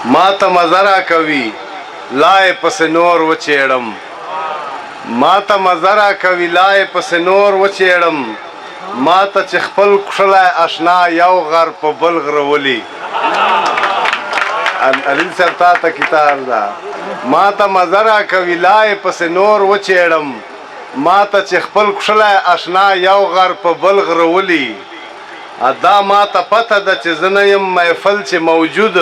ما ته مزه راکوي لا یې پسې نور وچېړم ما ته مزه راکوي لا یې پسې نور وچېړم ما ته چې خپل کښلی اشنا یو غر په بل غرولي علي صاحب تا ته کتاب ده ما ته مزه راکوي لا یې پسې نور وچېړم ما ته چې خپل کښلی اشنا یو غر په بل غرولي دا ما ته پته ده چې زه نه یم محفل چې موجود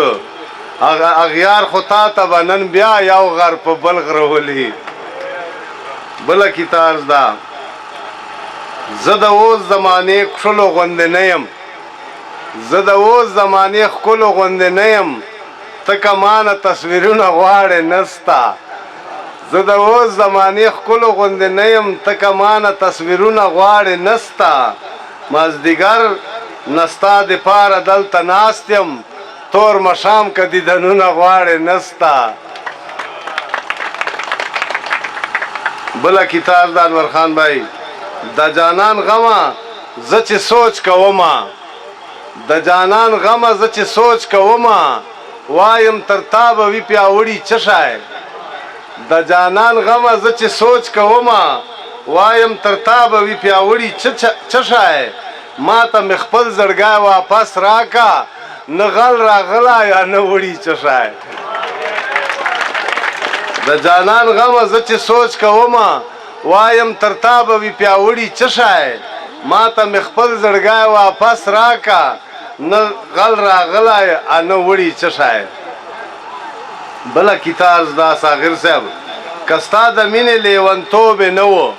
اغیار خو تا ته به نن بیا یو غر په بل غرولي بله کتاب ده زه د اوس زمانې کښلو غوندې نه یم زه د اوس زمانې ښکلو غوندې نه یم ته که مانه تصویرونه غواړې نسته زه د اوس زمانې ښکلو غوندې نه یم ته که مانه تصویرونه غواړې نسته مازدیګر نستا دپاره دلته ناست یم تور مشام که دیدنونه غواړې نسته بله کتاب د انور خان بھائی د جانان غمه زه چې سوچ کومه د جانان غمه زه چې سوچ کومه وایم تر تا به وي پیاوړي چشی د جانان غمه زه چې سوچ کومه وایم تر تا به وي پیاوړي چشی ما ته مې خپل زړګی واپس راکه نه غل راغلی یا نه وړي چشی د جانان غمه زه چې سوچ کومه وایم تر تا به وي پیاوړي چشی ما ته مې خپل زړګی واپس راکه نه غل راغلی نه وړي چشی بله کتاب زده ساغر صاحب که ستا د مینې لیونتوب یې نه و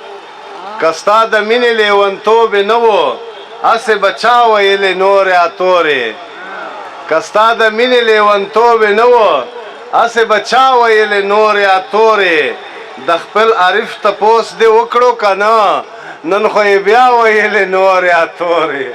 که ستا د مینې لیونتوب یې نه و هسې به چا ویلې نورې اتورې که ستا د مینې لیونتوب یې نه و هسې به چا ویلې نورې اتورې د خپل عارف تپوس دې وکړو که نه نن خو یې بیا ویلې نورې اتورې